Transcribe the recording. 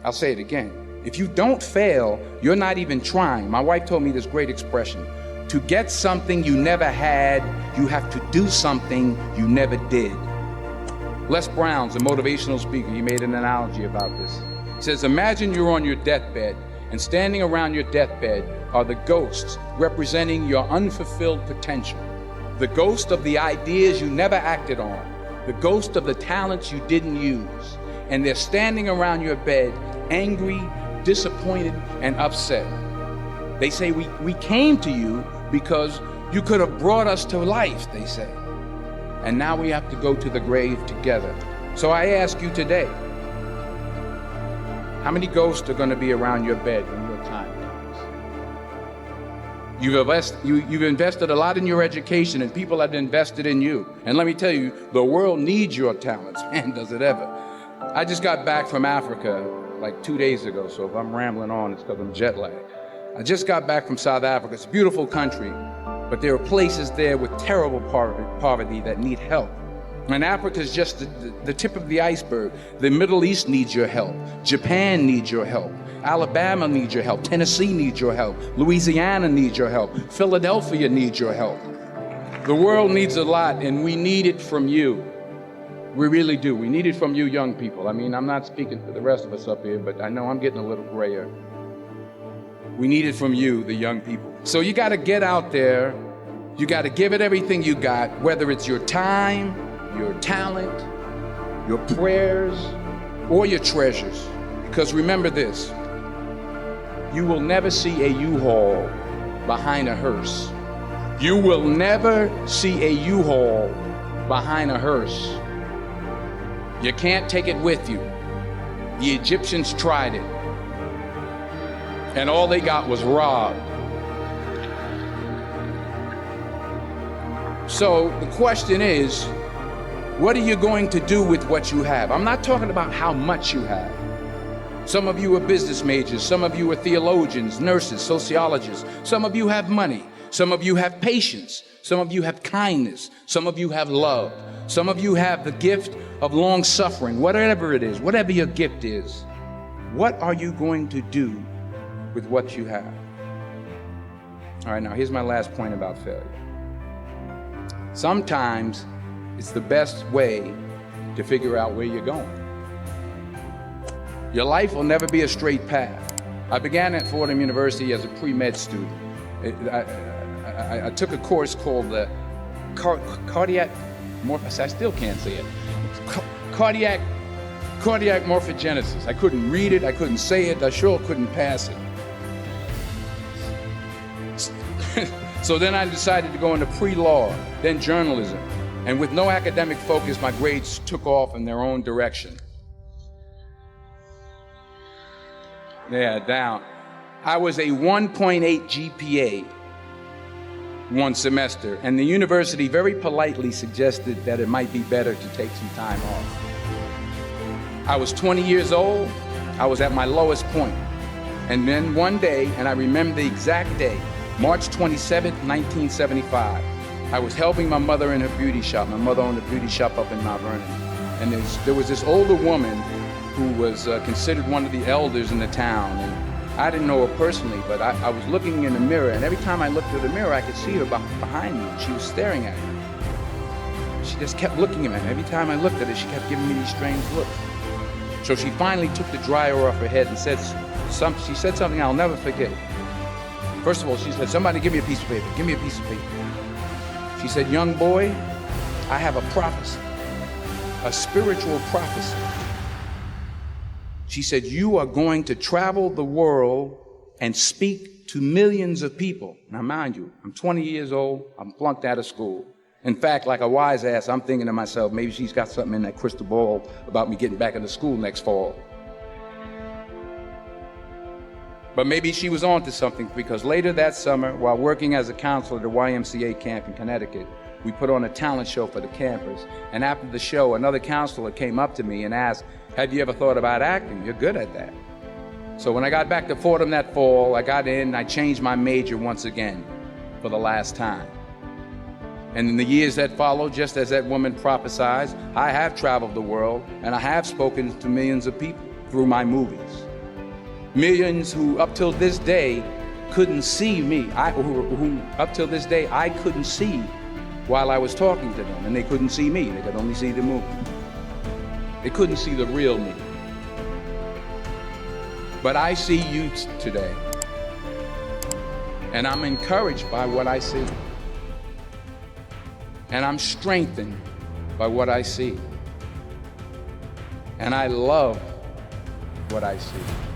I'll say it again. If you don't fail, you're not even trying. My wife told me this great expression. To get something you never had, you have to do something you never did. Les Brown's a motivational speaker. He made an analogy about this. He says, imagine you're on your deathbed, and standing around your deathbed are the ghosts representing your unfulfilled potential. The ghost of the ideas you never acted on. The ghost of the talents you didn't use. And they're standing around your bed, angry, disappointed, and upset. They say, we came to you because you could have brought us to life, they say. And now we have to go to the grave together. So I ask you today, how many ghosts are going to be around your bed when your time comes? You've invested a lot in your education, and people have invested in you. And let me tell you, the world needs your talents, man, does it ever. I just got back from Africa like 2 days ago, so if I'm rambling on, it's because I'm jet lagged. I just got back from South Africa. It's a beautiful country, but there are places there with terrible poverty that need help. And Africa is just the tip of the iceberg. The Middle East needs your help. Japan needs your help. Alabama needs your help. Tennessee needs your help. Louisiana needs your help. Philadelphia needs your help. The world needs a lot, and we need it from you. We really do. We need it from you young people. I mean, I'm not speaking for the rest of us up here, but I know I'm getting a little grayer. We need it from you, the young people. So you got to get out there. You got to give it everything you got, whether it's your time, your talent, your prayers, or your treasures. Because remember this, you will never see a U-Haul behind a hearse. You will never see a U-Haul behind a hearse. You can't take it with you. The Egyptians tried it, and all they got was robbed. So the question is, what are you going to do with what you have? I'm not talking about how much you have. Some of you are business majors, some of you are theologians, nurses, sociologists. Some of you have money, some of you have patience, some of you have kindness, some of you have love, some of you have the gift of long suffering. Whatever it is, whatever your gift is, what are you going to do with what you have? All right, now here's my last point about failure. Sometimes it's the best way to figure out where you're going. Your life will never be a straight path. I began at Fordham University as a pre-med student. I took a course called the cardiac morphogenesis. I couldn't read it, I couldn't say it, I sure couldn't pass it. So then I decided to go into pre-law, then journalism. And with no academic focus, my grades took off in their own direction. Yeah, down. I was a 1.8 GPA one semester, and the university very politely suggested that it might be better to take some time off. I was 20 years old. I was at my lowest point. And then one day, and I remember the exact day, March 27th, 1975, I was helping my mother in her beauty shop. My mother owned a beauty shop up in Mount Vernon. And there was this older woman who was considered one of the elders in the town. And I didn't know her personally, but I was looking in the mirror, and every time I looked through the mirror, I could see her behind me. She was staring at me. She just kept looking at me. Every time I looked at her, she kept giving me these strange looks. So she finally took the dryer off her head and said something I'll never forget. First of all, she said, "Somebody give me a piece of paper. Give me a piece of paper." She said, "Young boy, I have a prophecy, a spiritual prophecy." She said, "You are going to travel the world and speak to millions of people." Now, mind you, I'm 20 years old. I'm flunked out of school. In fact, like a wise ass, I'm thinking to myself, maybe she's got something in that crystal ball about me getting back into school next fall. But maybe she was on to something, because later that summer, while working as a counselor at the YMCA camp in Connecticut, we put on a talent show for the campers. And after the show, another counselor came up to me and asked, "Have you ever thought about acting? You're good at that." So when I got back to Fordham that fall, I got in and I changed my major once again for the last time. And in the years that followed, just as that woman prophesied, I have traveled the world and I have spoken to millions of people through my movies. Millions who up till this day couldn't see me, who up till this day I couldn't see while I was talking to them, and they couldn't see me, they could only see the movie. They couldn't see the real me. But I see you today, and I'm encouraged by what I see, and I'm strengthened by what I see, and I love what I see.